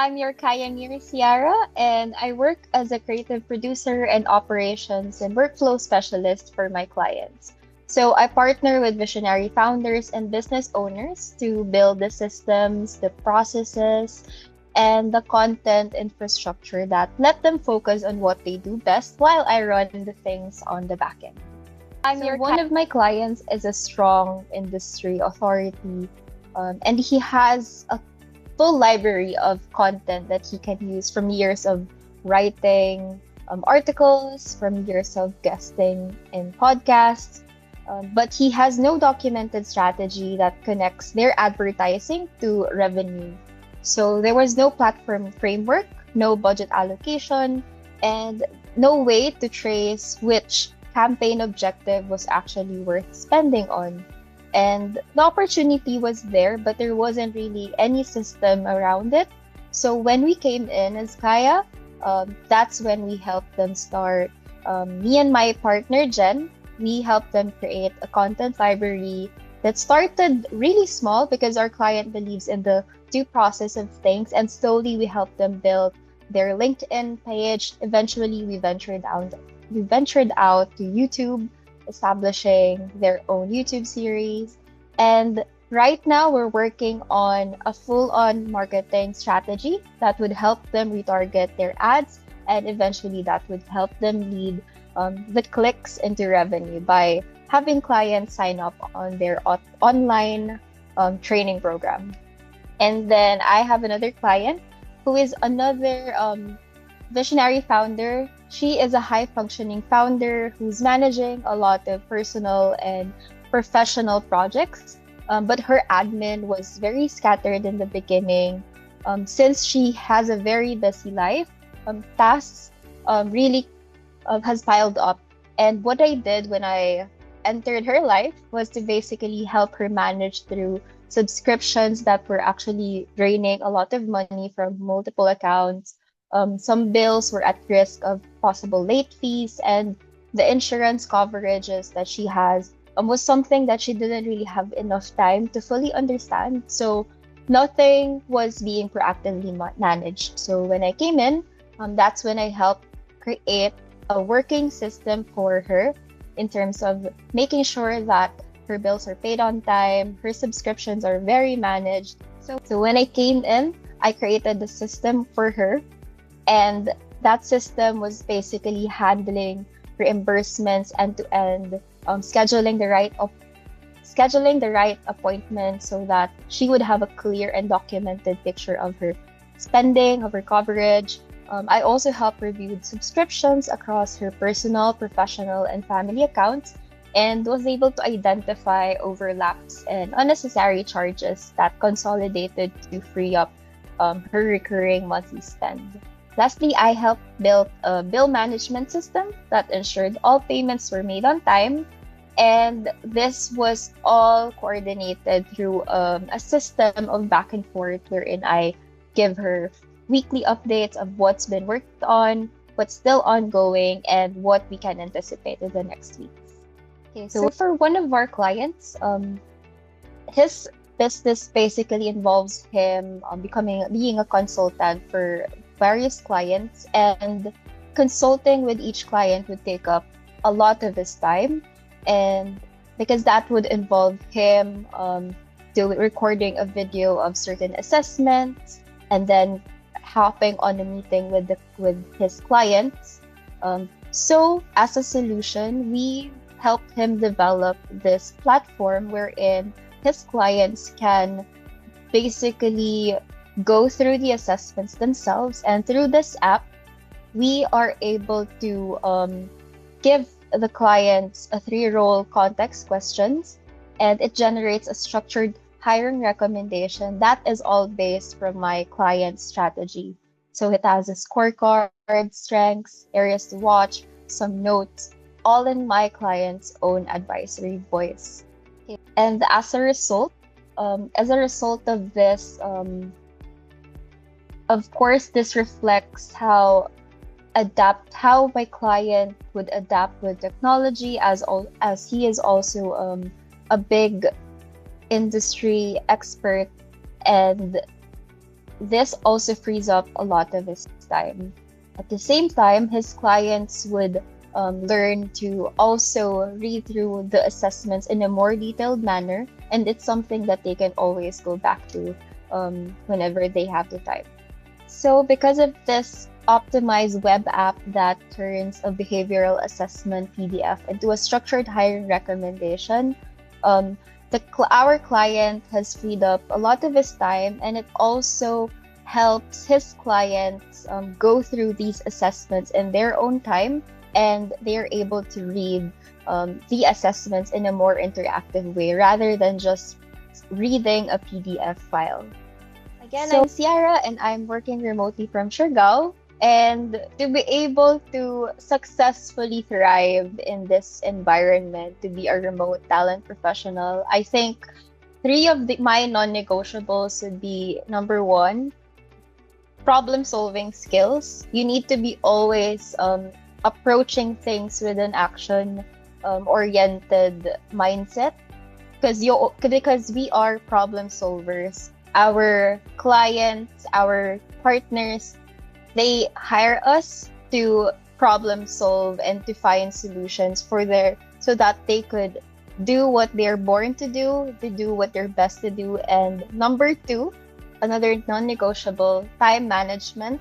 I'm your Cayaneers, Ciara, and I work as a creative producer and operations and workflow specialist for my clients. So I partner with visionary founders and business owners to build the systems, the processes, and the content infrastructure that let them focus on what they do best while I run the things on the back end. I'm So your one of my clients is a strong industry authority, and he has a full library of content that he can use from years of writing articles, from years of guesting in podcasts. But he has no documented strategy that connects their advertising to revenue. So there was no platform framework, no budget allocation, and no way to trace which campaign objective was actually worth spending on. And the opportunity was there, but there wasn't really any system around it. So when we came in as Caya, that's when we helped them start. Me and my partner Jen, we helped them create a content library that started really small because our client believes in the due process of things, and slowly we helped them build their LinkedIn page. Eventually, we ventured out to YouTube, establishing their own YouTube series. And right now, we're working on a full on marketing strategy that would help them retarget their ads, and eventually, that would help them lead the clicks into revenue by having clients sign up on their online training program. And then I have another client who is another visionary founder. She is a high functioning founder who's managing a lot of personal and professional projects. But her admin was very scattered in the beginning. Since she has a very busy life, tasks really has piled up. And what I did when I entered her life was to basically help her manage through subscriptions that were actually draining a lot of money from multiple accounts. Some bills were at risk of possible late fees, and the insurance coverages that she has was something that she didn't really have enough time to fully understand. So nothing was being proactively managed. So when I came in, that's when I helped create a working system for her in terms of making sure that her bills are paid on time, her subscriptions are very managed. So when I came in, I created the system for her, and that system was basically handling reimbursements end to end, scheduling the right appointment so that she would have a clear and documented picture of her spending, of her coverage. I also help review subscriptions across her personal, professional, and family accounts, and was able to identify overlaps and unnecessary charges that consolidated to free up her recurring monthly spend. Lastly, I helped build a bill management system that ensured all payments were made on time, and this was all coordinated through a system of back and forth wherein I give her weekly updates of what's been worked on, what's still ongoing, and what we can anticipate in the next weeks. Okay, so for one of our clients, his business basically involves him being a consultant for various clients, and consulting with each client would take up a lot of his time, and because that would involve him recording a video of certain assessments and then hopping on a meeting with his clients. So as a solution, we helped him develop this platform wherein his clients can basically go through the assessments themselves, and through this app, we are able to give the clients a 3-role context questions, and it generates a structured hiring recommendation that is all based from my client's strategy. So it has a scorecard, strengths, areas to watch, some notes, all in my client's own advisory voice. Okay. And as a result of this, of course, this reflects how my client would adapt with technology, as he is also a big industry expert, and this also frees up a lot of his time. At the same time, his clients would learn to also read through the assessments in a more detailed manner, and it's something that they can always go back to whenever they have the time. So because of this optimized web app that turns a behavioral assessment PDF into a structured hiring recommendation, our client has freed up a lot of his time, and it also helps his clients go through these assessments in their own time, and they're able to read the assessments in a more interactive way rather than just reading a PDF file. Again, I'm Ciara, and I'm working remotely from Siargao. And to be able to successfully thrive in this environment, to be a remote talent professional, I think three of my non-negotiables would be: number one, problem-solving skills. You need to be always approaching things with an action-oriented mindset, because we are problem solvers. Our clients, our partners, they hire us to problem solve and to find solutions so that they could do what they're born to do what they're best to do. And number two, another non-negotiable, time management.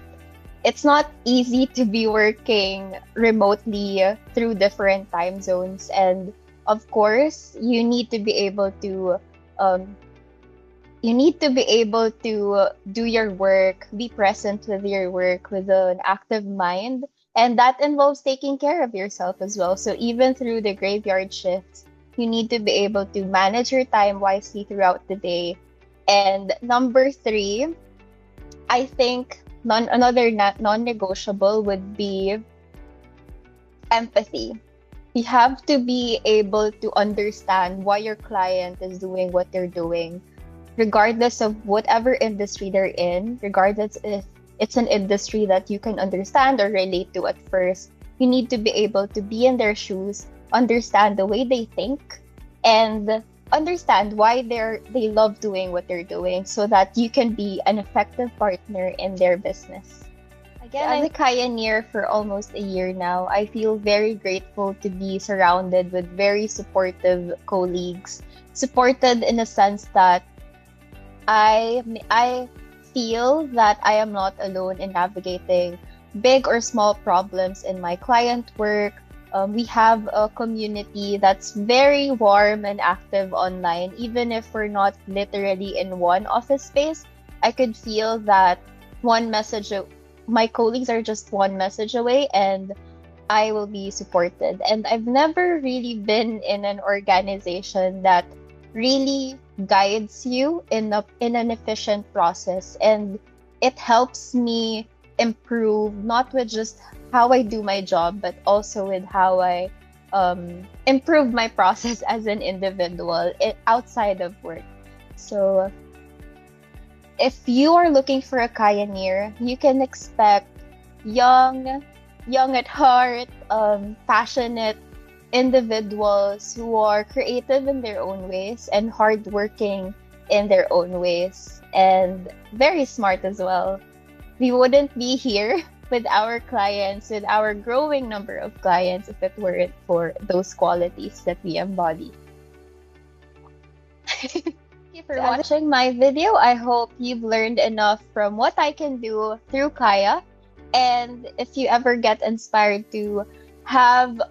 It's not easy to be working remotely through different time zones, and of course, you need to be able to do your work, be present with your work with an active mind, and that involves taking care of yourself as well. So even through the graveyard shifts, you need to be able to manage your time wisely throughout the day. And number three, I think another non-negotiable would be empathy. You have to be able to understand why your client is doing what they're doing, regardless of whatever industry they're in, regardless if it's an industry that you can understand or relate to at first. You need to be able to be in their shoes, understand the way they think, and understand why they love doing what they're doing, so that you can be an effective partner in their business. Again, as a Cayaneer for almost a year now, I feel very grateful to be surrounded with very supportive colleagues. Supported in a sense that I feel that I am not alone in navigating big or small problems in my client work. We have a community that's very warm and active online. Even if we're not literally in one office space, I could feel that my colleagues are just one message away, and I will be supported. And I've never really been in an organization that really guides you in an efficient process, and it helps me improve, not with just how I do my job, but also with how I improve my process as an individual outside of work. So if you are looking for a Cayaneer, you can expect young at heart, passionate individuals who are creative in their own ways and hardworking in their own ways, and very smart as well. We wouldn't be here with our clients, with our growing number of clients, if it weren't for those qualities that we embody. Thank you for watching my video. I hope you've learned enough from what I can do through Caya. And if you ever get inspired to have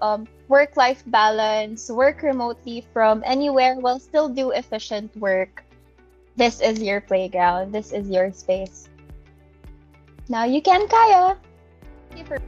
work-life balance, work remotely from anywhere while still do efficient work, this is your playground. This is your space. Now you can, Caya. Thank you for